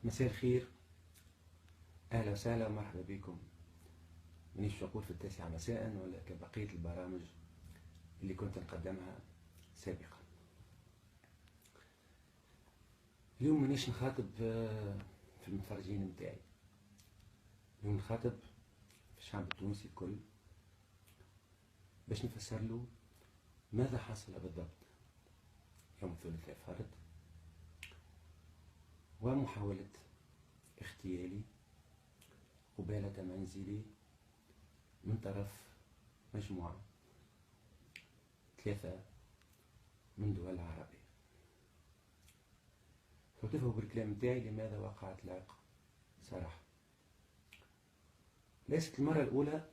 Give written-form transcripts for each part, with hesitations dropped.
مساء الخير، أهلا وسهلا ومرحبا بكم. مانيش نقول في 9 مساء ولا كبقية البرامج اللي كنت نقدمها سابقا. اليوم مانيش نخاطب في المتفرجين متاعي، اليوم نخاطب في الشعب التونسي الكل باش نفسر له ماذا حصل بالضبط يوم الثلاثاء الفارط ومحاولة اغتيالي قبالة منزلي من طرف مجموعة 3 من دول العربية. فتفهموا بالكلام متاعي لماذا وقعت العق صراحة. ليست المرة الأولى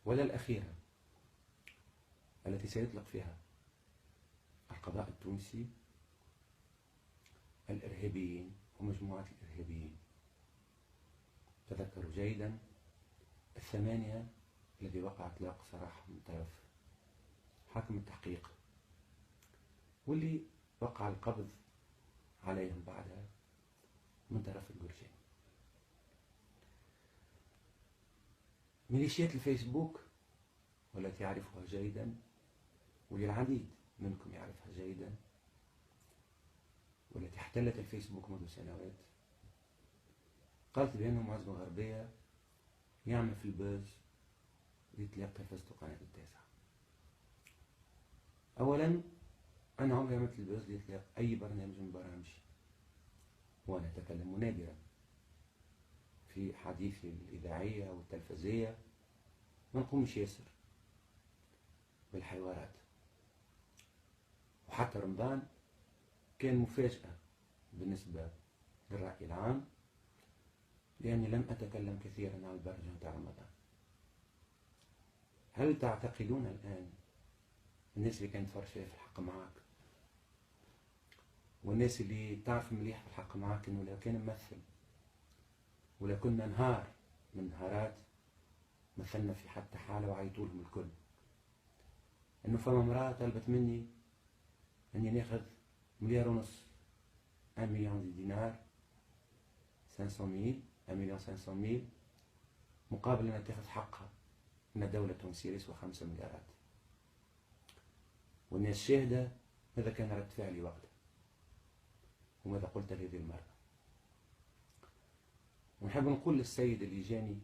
ولا الأخيرة التي سيطلق فيها القضاء التونسي الإرهابيين ومجموعة الإرهابيين. تذكروا جيدا 8 الذي وقع اطلاق سراح من طرف حاكم التحقيق، واللي وقع القبض عليهم بعدها من طرف الجرجاني. ميليشيات الفيسبوك والتي يعرفها جيدا والعديد منكم يعرفها جيدا، والتي احتلت الفيسبوك منذ سنوات، قالت بأنه معزة غربية يعمل في البوز ليتلقى فستق التاسع. أولا أنا عمري عملت البوز ليتلقى أي برنامج من برامجي، وأنا أتكلم نادرا في حديثي الإذاعية والتلفزية، ما نقومش ياسر بالحوارات. وحتى رمضان كان مفاجأة بالنسبة للرأي العام، لأني لم أتكلم كثيرا عن البرنامج متاع رمضان. هل تعتقدون الآن الناس اللي كانت تفرج فيها في الحق معاك والناس اللي تعرف مليح في الحق معاك إنه لو كان ممثل ولا كنا نهار من نهارات مثلنا في حتى حالة وعيطوا لهم الكل إنه فما امرأة طلبت مني إني ناخذ 1.5 مليار 1 مليون دينار 1.5 مليون مقابل أن تاخذ حقها من الدولة التونسية يسوى 5 مليارات. والناس شاهدة ماذا كان رد فعلي وقتها وماذا قلت لهذه المرة. ونحب نقول للسيد اللي جاني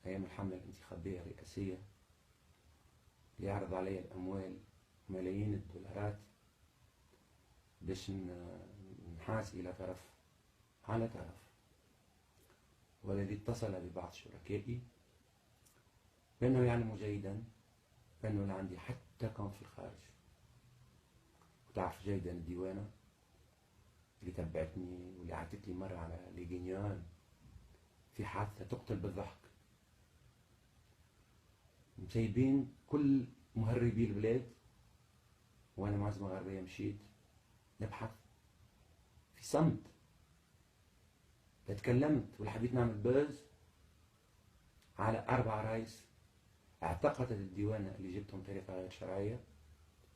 أيام الحملة الانتخابية الرئاسية ليعرض علي الأموال ملايين الدولارات باش نحاز إلى طرف على طرف، والذي اتصل ببعض شركائي بأنه يعلم جيدا بأنه لا عندي حتى كونت في الخارج. وتعرف جيدا الديوانة اللي تبعتني واللي عاتت لي مرة على ليجينيان في حادثة تقتل بالضحك، مسيبين كل مهربي البلاد، وأنا معزمة غربية مشيت نبحث في صمت. لا تكلمت ولا حبيت نعمل بوز على 4 رئيس اعتقدت الديوانة اللي جبتهم بطريقة غير شرعية،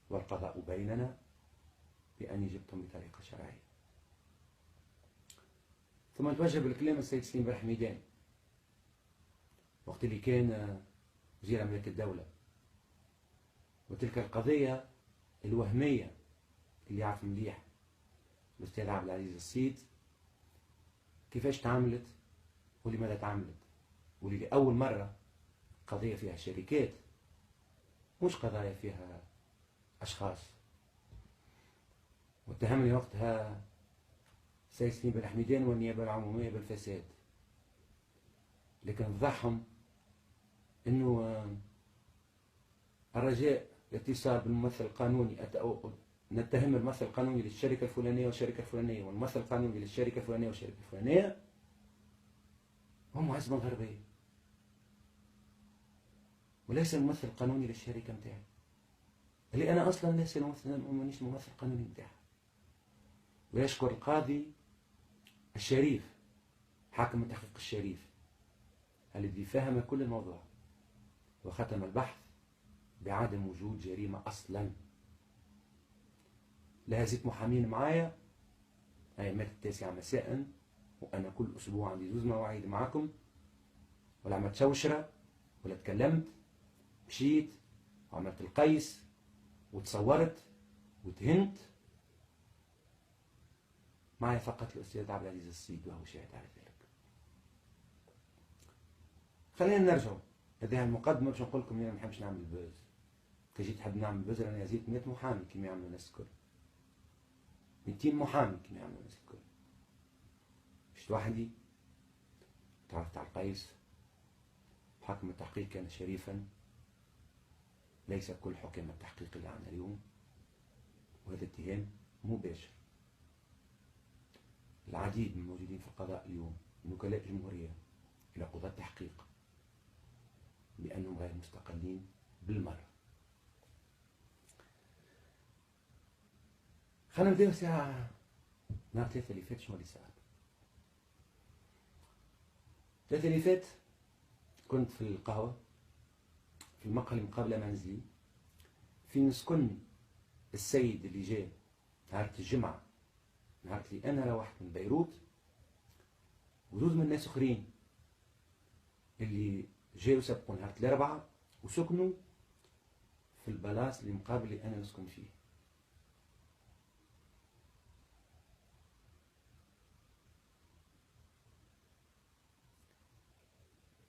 والقضاء بيننا بأني جبتهم بطريقة شرعية. ثم توجه بالكلام السيد سليم بالحميدان وقت اللي كان وزير أملاك الدولة، وتلك القضية الوهمية اللي يعرف مليح الأستاذ عبد العزيز السيد كيفاش تعاملت ولماذا تعاملت، واللي لأول مرة قضية فيها شركات مش قضايا فيها أشخاص. واتهمني وقتها سيد سليم بالحميدان والنيابة العمومية بالفساد، لكن فضحهم انه الرجاء الاتصال بالممثل القانوني نتهم الممثل القانوني للشركة الفلانية والشركة الفلانية والممثل القانوني للشركة الفلانية والشركة الفلانية هم عزمة غربية، وليس الممثل القانوني للشركة متاعي اللي أنا أصلا ليس مانيش الممثل القانوني متاعها. ويشكر القاضي الشريف حاكم التحقيق الشريف الذي فهم كل الموضوع وختم البحث بعدم وجود جريمة أصلا. لا هزيت محامين معايا هاي مات 9 مساء، وأنا كل أسبوع عندي 2 مواعيد معكم، ولا عملت شوشرة ولا تكلمت. مشيت وعملت القيس وتصورت وتهنت. معي فقط الأستاذ عبد العزيز السيد وهو شاهد على ذلك. خلينا نرجع. هذه المقدمة باش نقول لكم أنا ما نحبش نعمل بوز. كي جيت نحب نعمل بوز أنا زيت 100 محامي كيما يعملوا الناس الكل. 200 محامي كيما يعملوا الناس الكل. مشيت وحدي، تعرفت على القيس. حكم التحقيق كان شريفا، ليس كل حكام التحقيق اللي عندنا اليوم، وهذا اتهام مباشر. العديد من الموجودين في القضاء اليوم من وكلاء جمهورية إلى قضاة تحقيق بأنهم غير مستقلين بالمرة. خلينا نبداو ساعة نهار 3 اللي فات. شنو اللي صار؟ 3 اللي فات كنت في القهوة في المقهى اللي مقابل منزلي، في نسكن السيد اللي جاء نهار الجمعة، نهار اللي أنا روحت من بيروت، وزوز من الناس أخرين اللي جاوا سبقوا نهار الأربعاء وسكنوا في البلاص اللي مقابل اللي أنا نسكن فيه.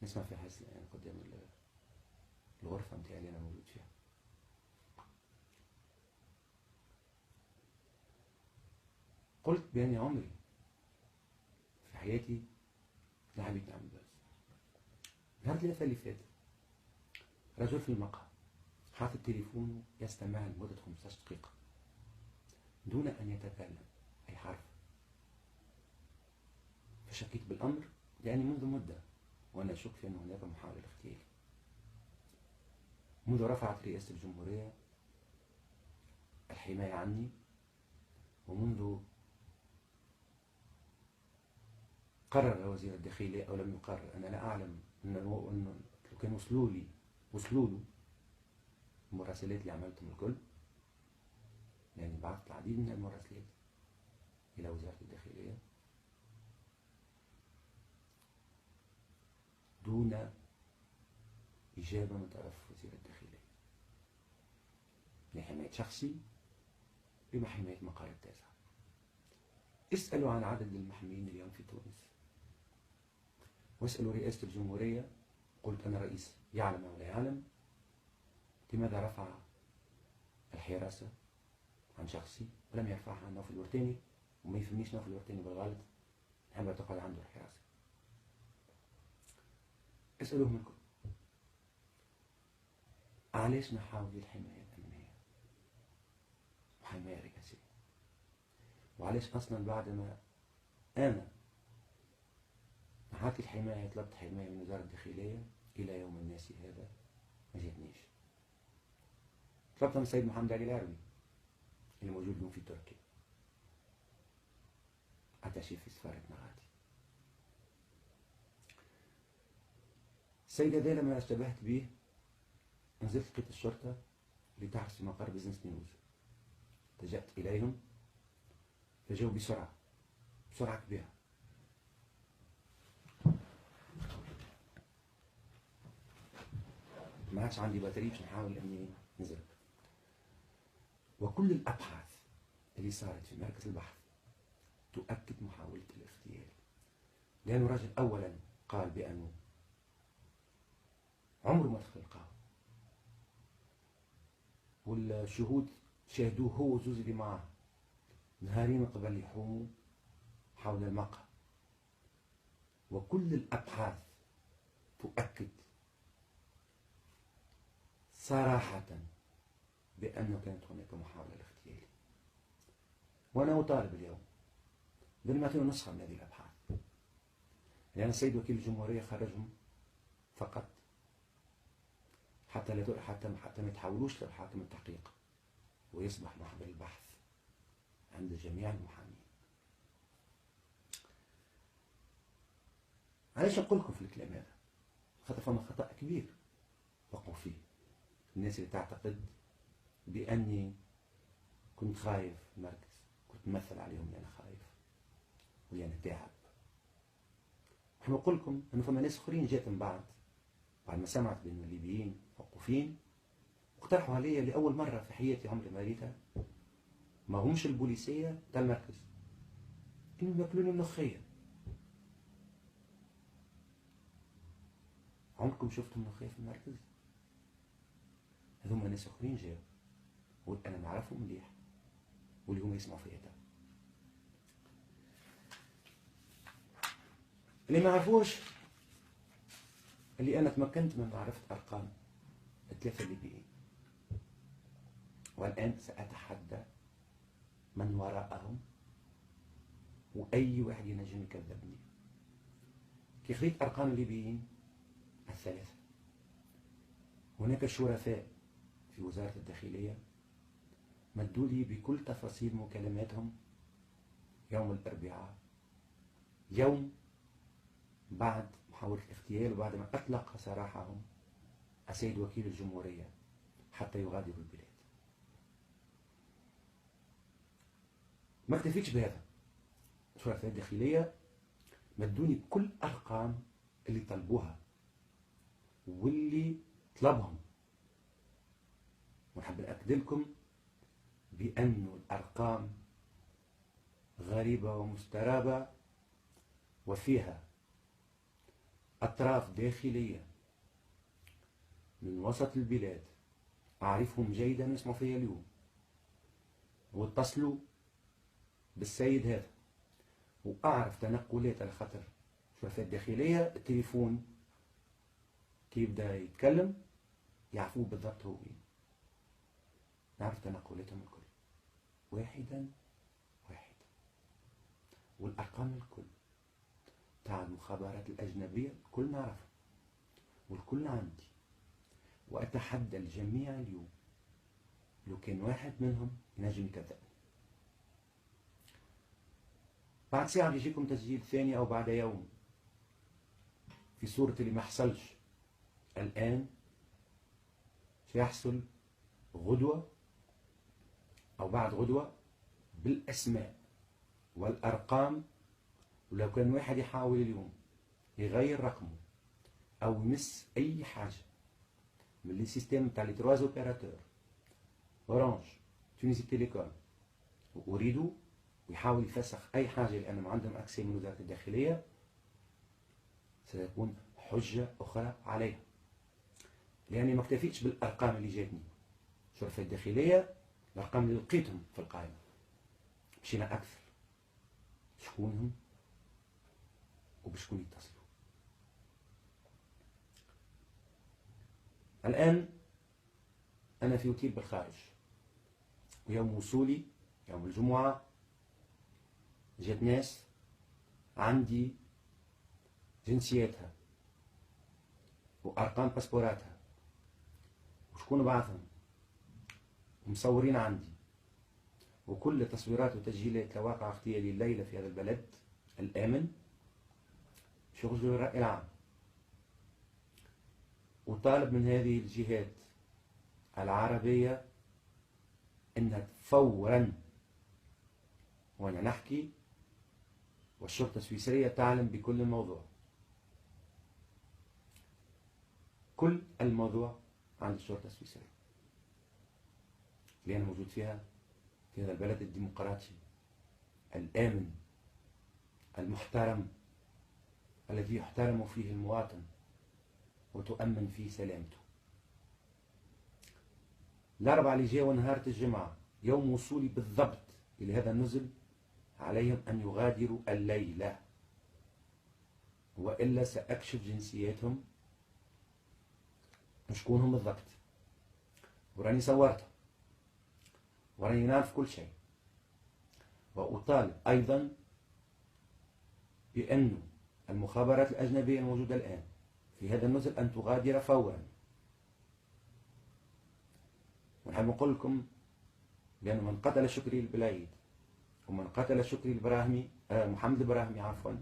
نسمع في حس يعني قدام الغرفة متاعي اللي أنا موجود فيها. قلت بأني عمري في حياتي لا حبيت نعمل بس. نهار 3 اللي فات رجل في المقهى حاطط تليفونه يستمع لمدة 15 دقيقة دون أن يتكلم أي حرف. فشكيت بالأمر لأني منذ مدة وأنا أشك في أن هناك محاولة اغتيال. منذ رفعت رئاسة الجمهورية الحماية عني، ومنذ قرر وزير الداخلية أو لم يقرر، أنا لا أعلم، أنه لو كان وصلوا له المراسلات اللي عملتهم الكل، يعني بعثت العديد من المراسلات إلى وزارة الداخلية دون إجابة من طرف وزير الداخلية، لحماية شخصي بما حماية مقر التاسع. اسألوا عن عدد المحميين اليوم في تونس، واسألوا رئاسة الجمهورية. قلت أنا رئيس يعلم أو لا يعلم، لماذا رفع الحراسة عن شخصي ولم يرفعها عن نوفل الورتاني؟ وما يفهمنيش نوفل الورتاني بالغلط، نحب تقعد عنده الحراسة. اسألوهم الكل علاش نحاول الحماية الأمنية وحماية رئاسية، وعلاش أصلا بعد ما أنا نحاكي الحماية طلبت حماية من وزارة الداخلية إلى يوم الناس هذا ما جاتنيش. طلبتها من السيد محمد علي العربي اللي موجود اليوم في تركيا، أتاشي في سفارة نغاتي. السيد هذا لما اشتبهت به نزلت لقيت الشرطة اللي تحت في مقر بزنس نيوز، التجأت إليهم فجاوا بسرعة كبيرة. ما عادش عندي بطارية باش نحاول اني نزرب. وكل الابحاث اللي صارت في مركز البحث تؤكد محاولة الاغتيال، لأنه الرجل أولا قال بأنه عمره ما دخل القهوة، والشهود شاهدوه هو وزوز اللي معاه نهارين قبل يحوموا حول المقهى. وكل الأبحاث تؤكد صراحة بأنه كانت هناك محاولة لاغتياله. وأنا أطالب اليوم بأن يعطينا نسخة من هذه الأبحاث، لأن السيد وكيل الجمهورية خرجهم فقط حتى ما يتحولوش لحاكم التحقيق ويصبح محضر البحث عند جميع المحامين. علاش نقول لكم في الكلام هذا؟ خاطر فما خطأ كبير وقعوا فيه الناس اللي تعتقد بأني كنت خايف في المركز، كنت نمثل عليهم أني أنا خايف. واللي أنا تاعب. نحن نقول لكم أنه فما ناس آخرين جات من بعد ما سمعت بأن الليبيين موقوفين، اقترحوا علي لأول مرة في حياتي عمري ما ريتها، ما همش البوليسية تاع المركز، إنهم ياكلوني ملوخية. عمركم شفتوا ملوخية في المركز؟ هذوما ناس آخرين جاوا وأنا نعرفهم مليح واللي هما يسمعوا فيا تا. اللي ما عرفوش اللي أنا تمكنت من معرفة أرقام الثلاثة الليبيين، والآن سأتحدى من وراءهم وأي واحد ينجم يكذبني. كي خذيت أرقام الليبيين الثلاثة، هناك شرفاء في وزارة الداخلية مدوا لي بكل تفاصيل مكالماتهم يوم الأربعاء، يوم بعد محاولة الاغتيال وبعد ما أطلق سراحهم السيد وكيل الجمهورية حتى يغادروا البلاد. ما اكتفيتش بهذا، شرفاء الداخلية مدوني بكل أرقام اللي طلبوها واللي طلبهم، ونحب نأكد لكم بأن الأرقام غريبة ومسترابة وفيها أطراف داخلية من وسط البلاد أعرفهم جيدا يسمعوا فيا اليوم، واتصلوا بالسيد هذا وأعرف تنقلات على خاطر شرفاء الداخلية التليفون كي يبدأ يتكلم يعرفوه بالضبط هو وين، نعرف تنقلاتهم الكل واحدا واحدا، والأرقام الكل تاع المخابرات الأجنبية الكل نعرفها والكل عندي، وأتحدى الجميع اليوم لو كان واحد منهم ينجم يكذبني. بعد ساعة بيجيكم تسجيل ثاني أو بعد يوم في صورة اللي ما حصلش الآن سيحصل غدوة أو بعد غدوة بالأسماء والأرقام، ولو كان واحد يحاول اليوم يغير رقمه أو يمس أي حاجة من السيستم تاع لي ترواز اوبيراتور اورانج تونسي تيليكوم وأريدوا ويحاول يفسخ أي حاجة لأنهم عندهم أكسي من وزارة الداخلية، ستكون حجة أخرى عليها. لأني ما اكتفيتش بالأرقام اللي جاتني شرفاء الداخلية، الأرقام اللي لقيتهم في القائمة مشينا أكثر، شكونهم وبشكون يتصلوا. الآن أنا في أوتيل بالخارج، ويوم وصولي يوم الجمعة جات ناس عندي جنسياتها وأرقام باسبوراتها وشكون بعثهم ومصورين عندي، وكل تصويرات وتسجيلات لواقع اغتيالي الليلة في هذا البلد الآمن شغل الرأي العام، وطالب من هذه الجهات العربية أنها فورا، وأنا نحكي والشرطة السويسرية تعلم بكل الموضوع، كل الموضوع عند الشرطة السويسرية اللي أنا موجود فيها في هذا البلد الديمقراطي الآمن المحترم الذي يحترم فيه المواطن وتؤمن فيه سلامته. الأربعة اللي جاوا نهار الجمعة يوم وصولي بالضبط إلى هذا النزل عليهم أن يغادروا الليلة، وإلا سأكشف جنسياتهم وشكونهم بالضبط، وراني صورتها وراني نعرف كل شيء. وأطالب أيضا بأن المخابرات الأجنبية الموجودة الآن في هذا النزل أن تغادر فورا. ونحب نقول لكم بأن من قتل شكري البلايد ومن قتل شكري البراهمي محمد البراهمي عفوا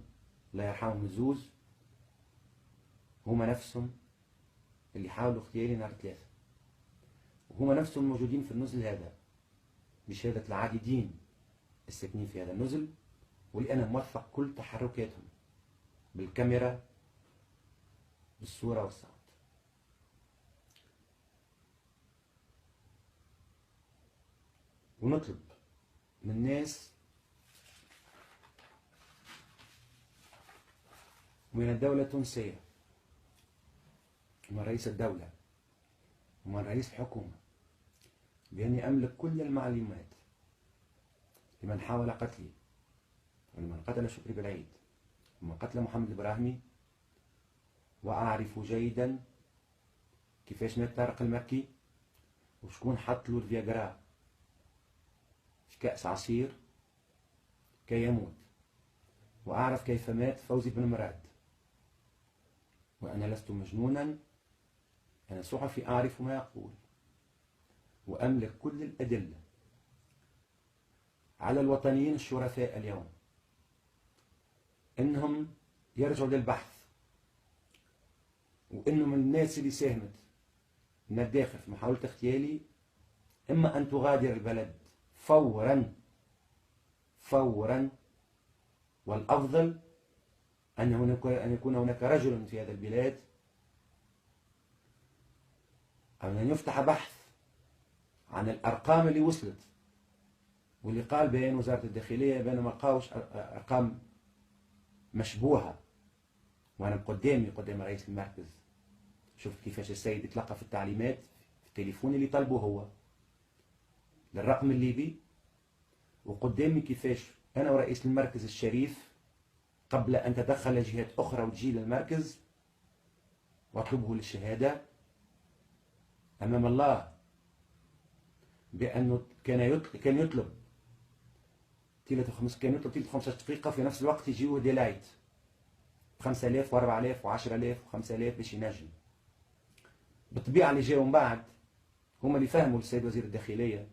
الله يرحمهم الزوز هما نفسهم اللي حاولوا اغتيالي نهار 3، وهما نفسهم موجودين في النزل هذا بشهادة العديدين الساكنين في هذا النزل واللي أنا موثق كل تحركاتهم بالكاميرا بالصورة والصوت. ونطلب من الناس ومن الدولة التونسية ومن رئيس الدولة ومن رئيس الحكومة بأني أملك كل المعلومات لمن حاول قتلي ولمن قتل شكري بالعيد ومن قتل محمد البراهمي، وأعرف جيدا كيفاش مات طارق المكي وشكون حط له الفياجرا في كأس عصير كي يموت، وأعرف كيف مات فوزي بن مراد. وأنا لست مجنونا، أنا صحفي أعرف ما أقول وأملك كل الأدلة على الوطنيين الشرفاء اليوم إنهم يرجعوا للبحث، وإنهم الناس اللي ساهمت من الداخل في محاولة اغتيالي إما أن تغادر البلد فورا فورا، والأفضل أن يكون هناك رجل في هذا البلاد أو أن يفتح بحث عن الأرقام اللي وصلت، واللي قال بيان وزارة الداخلية بأنه ما لقاوش أرقام مشبوهة. وأنا قدام رئيس المركز شفت كيفاش السيد يتلقى في التعليمات في التليفون اللي طلبه هو للرقم الليبي، وقدامي كيفاش أنا ورئيس المركز الشريف قبل أن تدخل جهات أخرى وتجي للمركز واطلبه للشهادة أمام الله بأنه كان يطلب طيلة 15 دقيقة، في نفس الوقت يجيوه ديلايت 5000 و4000 و10000 و5000 باش ينجم. بالطبيعة اللي جاوا من بعد هما اللي فهموا للسيد وزير الداخلية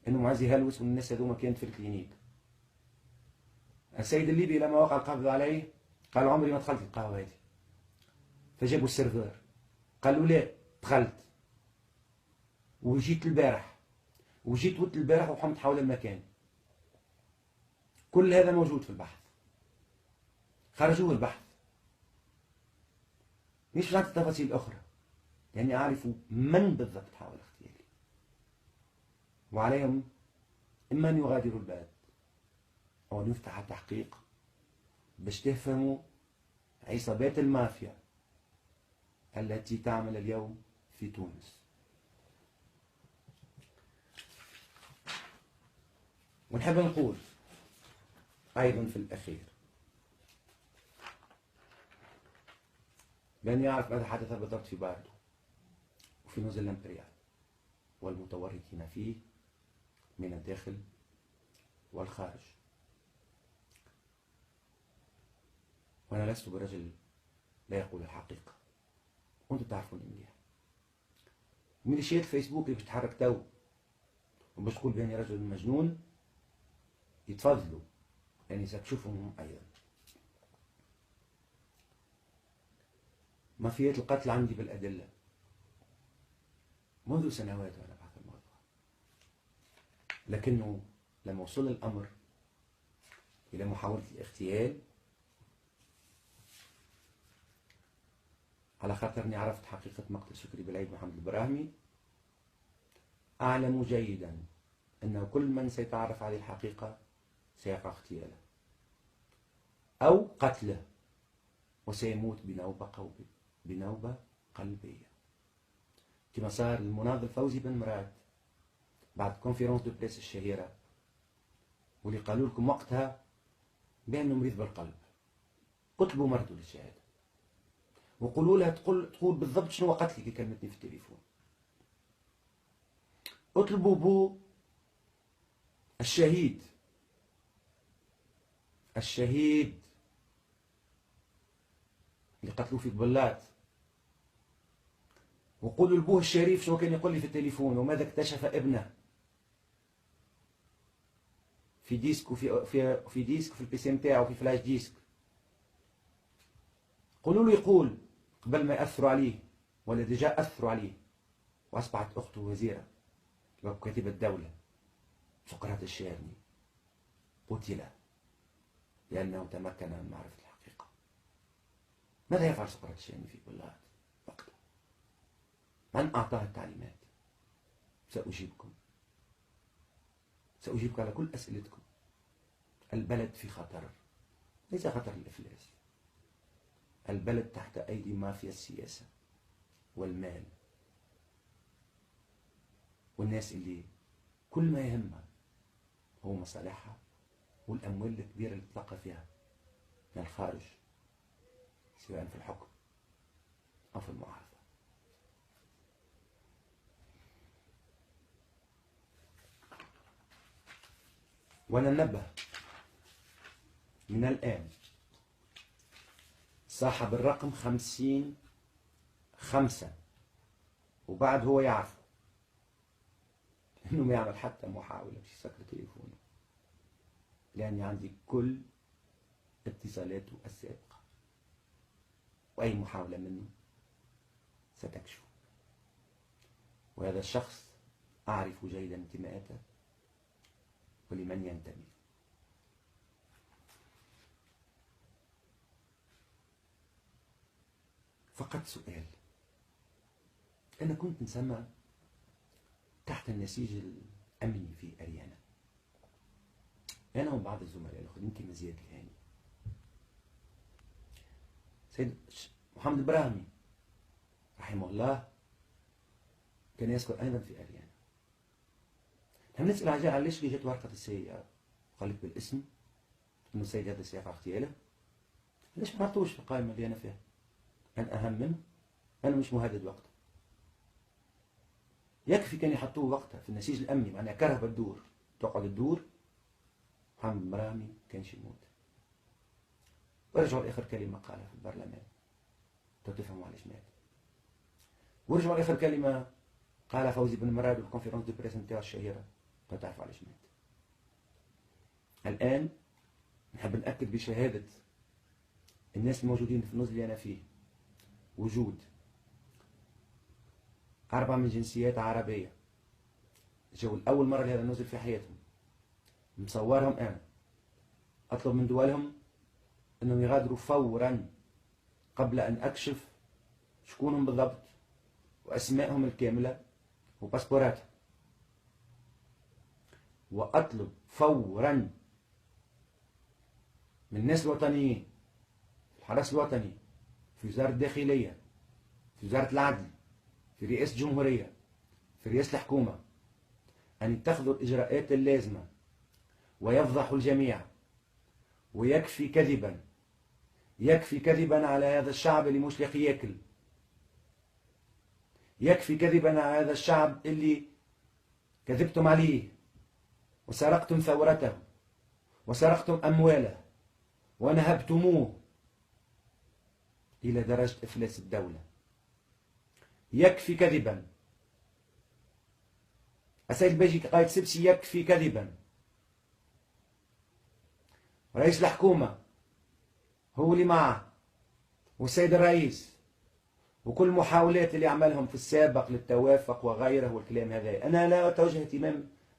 انه معز يهلوس والناس هذوما كانت في الكلينيك. السيد الليبي لما وقع القبض عليه قال عمري ما دخلت القهوة هذه، فجابوا السيرفور قالوا لا دخلت وجيت البارح ولت البارح وحمت حول المكان. كل هذا موجود في البحث، خرجوه البحث، مش نعطي تفاصيل أخرى لأني أعرف من بالضبط حاول اغتيالي، وعليهم إما أن يغادروا البلد أو أن يفتح تحقيق باش تفهموا عصابات المافيا التي تعمل اليوم في تونس. ونحب نقول أيضا في الأخير بأن يعرف ماذا حدث بالضبط في باردو وفي نزل الإمبريال والمتورطين فيه من الداخل والخارج. وأنا لست برجل لا يقول الحقيقة، وأنتم تعرفوني مليح. ميليشيات الفيسبوك اللي بتتحرك تو وباش تقول بأني رجل مجنون يتفضلوا، يعني ستشوفهم أيضا. مافيات القتل عندي بالأدلة منذ سنوات وأنا أبحث الموضوع، لكنه لما وصل الأمر إلى محاولة الاغتيال على خاطرني عرفت حقيقة مقتل شكري بالعيد محمد البراهمي، أعلم جيدا أنه كل من سيتعرف عليه الحقيقة سيقع اغتياله أو قتله وسيموت بنوبة قلبية كما صار للمناضل فوزي بن مراد بعد كونفيرونس دو بريس الشهيرة، واللي قالوا لكم وقتها بأنه مريض بالقلب. اطلبوا مرته للشهادة وقولوا لها تقول بالضبط شنو قتلي كي كلمتني في التليفون. اطلبوا بو الشهيد اللي قتلوه في بلات، وقولوا لبوه الشريف شنو كان يقول لي في التليفون وماذا اكتشف ابنه في ديسك وفي ديسك في البي سي نتاعو في فلاش ديسك. قولوا له يقول قبل ما يأثروا عليه، ولا ديجا أثروا عليه وأصبحت أخته وزيرة وكاتبة الدولة سقراط الشارني قتل لأنه تمكن من معرفة الحقيقة. ماذا يفعل سقراط الشامي في كل هذا وقته؟ من أعطاه التعليمات؟ سأجيبكم على كل أسئلتكم. البلد في خطر، ليس خطر الإفلاس. البلد تحت أيدي مافيا السياسة والمال والناس اللي كل ما يهمها هو مصالحها والأموال الكبيرة اللي تلقى فيها من الخارج، سواء في الحكم أو في المعارضة. وننبه من الآن، صاحب الرقم 50/5 وبعد هو يعرف إنه ما يعمل حتى محاولة باش يسكر تليفونه، لأني عندي كل اتصالاته السابقة، وأي محاولة منه ستكشف. وهذا الشخص أعرف جيدا انتماءاته ولمن ينتمي. فقط سؤال، أنا كنت نسمع تحت النسيج الأمني في أريانا، أنا وبعض الزملاء الآخرين كما زياد الهاني، سيد محمد البراهمي رحمه الله كان يذكر أيضا في أريانا. نحن نسأل عجاء علاش جات ورقة السيئة قال لك بالاسم إنه السيد هذا سيقع اغتياله، ليش ما نحطوش في القائمة اللي أنا فيها؟ أنا أهم منه، أنا مش مهدد وقته. يكفي كان يحطوه وقتها في النسيج الأمني، معناها كرهبة الدور تقعد الدور، محمد البراهمي كانش يموت. ورجعوا لآخر كلمة قالها في البرلمان، تفهموا علاش مات. ورجعوا لآخر كلمة قالها فوزي بن مراد في الكونفيرونس دو بريس نتاعو الشهيرة، تعرفوا علاش مات. الآن نحب نأكد بشهادة الناس الموجودين في النزل اللي أنا فيه وجود 4 من جنسيات عربية جو الأول مرة لهذا النزل في حياتهم، مصورهم أنا، أطلب من دولهم أنهم يغادروا فورا قبل أن أكشف شكونهم بالضبط وأسمائهم الكاملة وباسبوراتهم، وأطلب فورا من الناس الوطنيين في الحرس الوطني، في وزارة الداخلية، في وزارة العدل، في رئاسة الجمهورية، في رئاسة الحكومة، أن يتخذوا الإجراءات اللازمة ويفضحوا الجميع. ويكفي كذبا، يكفي كذبا على هذا الشعب اللي مش لاقي ياكل، يكفي كذبا على هذا الشعب اللي كذبتم عليه وسرقتم ثورته وسرقتم أمواله ونهبتموه إلى درجة إفلاس الدولة. يكفي كذبا. السيد الباجي قايد سبسي يكفي كذبا. رئيس الحكومة هو اللي معه، والسيد الرئيس، وكل المحاولات اللي عملهم في السابق للتوافق وغيره والكلام هذا. أنا لا أتوجه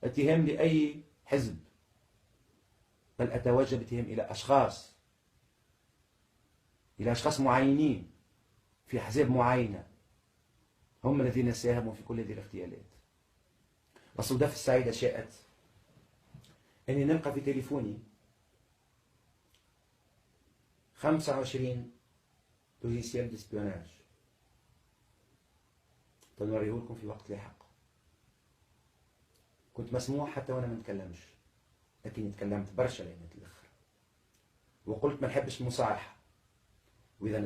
اتهام لأي حزب، بل أتوجه باتهام إلى أشخاص، إلى أشخاص معينين في أحزاب معينة، هم الذين ساهموا في كل هذه الاغتيالات. والصدف السعيدة شاءت أني نلقى في تليفوني 25 لوجيسيال ديسبيوناج، تنوريه لكم في وقت لاحق. كنت مسموح حتى وأنا ما نتكلمش، لكن تكلمت برشا لين الآخر، وقلت ما نحبش المصالحة، وإذا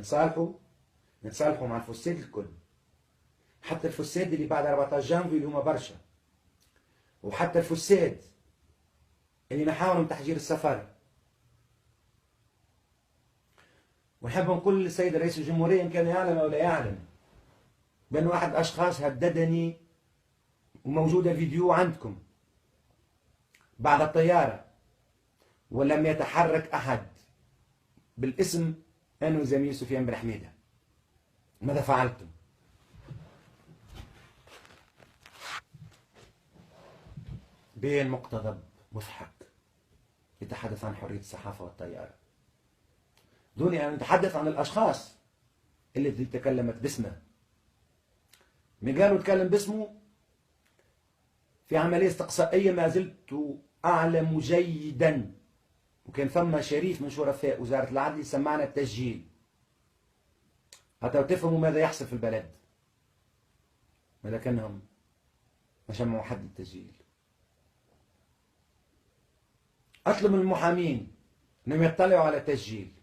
نتصالحوا مع الفساد الكل، حتى الفساد اللي بعد 14 جانفي اللي هما برشا، وحتى الفساد اللي نحاولوا من تحجير السفر. ونحب نقول للسيد رئيس الجمهورية إن كان يعلم أو لا يعلم بأن واحد الأشخاص هددني، وموجودة الفيديو عندكم، بعد الطيارة، ولم يتحرك أحد بالاسم أنا وزميل سفيان بن حميدة. ماذا فعلتم؟ بين مقتضب مضحك. يتحدث عن حرية الصحافة والطيارة. دوني أن نتحدث عن الأشخاص التي تكلمت باسمه. من قالوا تكلم باسمه في عملية استقصائية ما زلت أعلم جيدا، وكان ثم شريف من شرفاء وزارة العدل سمعنا التسجيل حتى تفهموا ماذا يحصل في البلد، ماذا كانهم ما شمعوا حد التسجيل. أطلب من المحامين أنهم يطلعوا على التسجيل،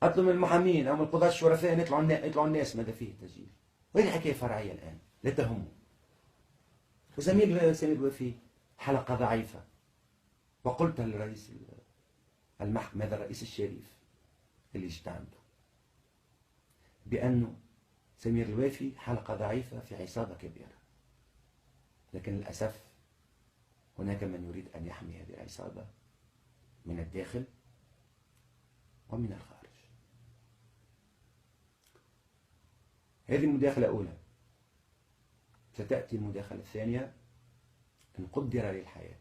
أطلب من المحامين أو من القضاة الشرفاء أن يطلعوا الناس ماذا فيه التسجيل. وهذه حكاية فرعية الآن لا تهمه. وزميل سمير الوفي حلقة ضعيفة، وقلت للرئيس المحكمة هذا الرئيس الشريف اللي جيت عنده بأنه سمير الوافي حلقة ضعيفة في عصابة كبيرة، لكن للأسف هناك من يريد أن يحمي هذه العصابة من الداخل ومن الخارج. هذه المداخلة الأولى. ستأتي المداخلة الثانية إن قدر لي الحياة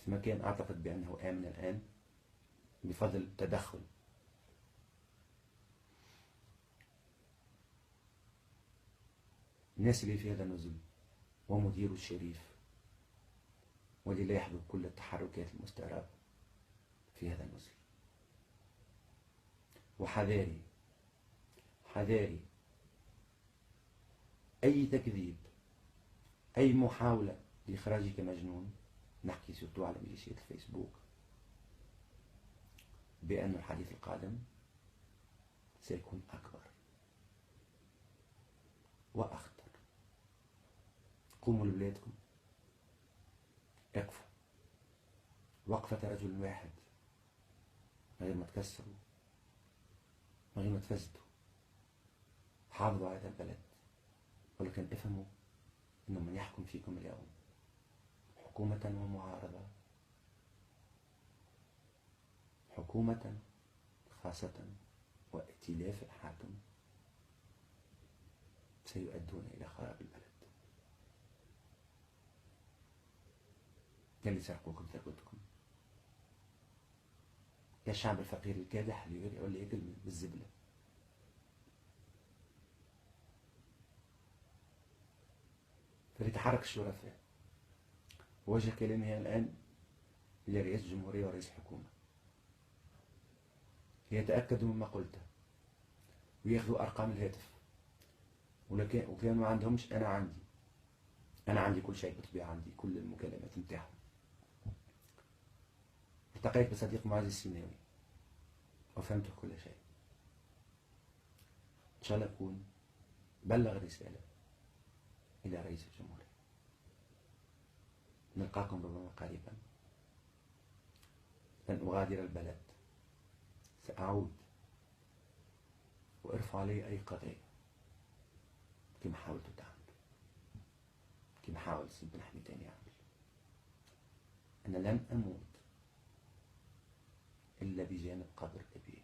في مكان أعتقد بأنه آمن الآن بفضل تدخل الناس اللي في هذا النزل ومدير الشريف واللي لا يحضر كل التحركات المستعرة في هذا النزل. وحذاري حذاري أي تكذيب، أي محاولة لإخراجك مجنون، نحكي سورتو على ميليشيات الفيسبوك، بأن الحديث القادم سيكون أكبر وأخطر. قوموا لبلادكم، اكفوا. وقفة رجل واحد من غير ما تكسروا، من غير ما تفسدوا. حافظوا على هذا البلد، ولكن افهموا أنه من يحكم فيكم اليوم حكومة ومعارضة، حكومة خاصة وائتلاف الحاكم، سيؤدون إلى خراب البلد. يلي سرقوكم ثروتكم، يا الشعب الفقير الكادح اللي ياكل بالزبلة. فليتحرك الشرفاء. ووجه كلامي الآن إلى رئيس الجمهورية ورئيس الحكومة ليتأكدوا مما قلته وياخذوا أرقام الهاتف، وكان ما عندهمش أنا عندي كل شيء بالطبيعة، عندي كل المكالمات نتاعهم. التقيت بصديق معاذ السيناوي وفهمت كل شيء. إن شاء الله أكون بلغ رسالة إلى رئيس الجمهورية. نلقاكم ربما قريبا. لن أغادر البلد، سأعود وارفع علي أي قضية كما حاولت تعمل، كما حاول سيد بن حميدان يعمل. أنا لن أموت إلا بجانب قبر أبي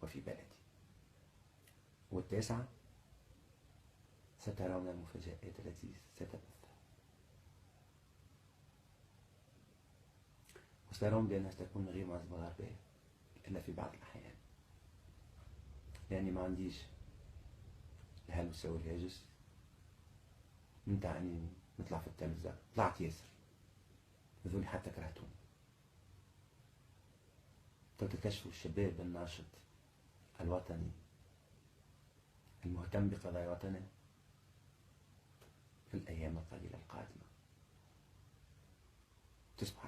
وفي بلدي. والتاسعة سترون المفاجآت التي ستبث، وسترون بأنها ستكون غير معزبة غربية إلا في بعض الأحيان، لأني ما عنديش الهلوسة والهاجس من تعني نطلع في التلفزة. طلعت ياسر، هذولي حتى كرهتوني. تكتشفوا الشباب الناشط الوطني المهتم بقضايا وطنه في الأيام القليلة القادمة تصبح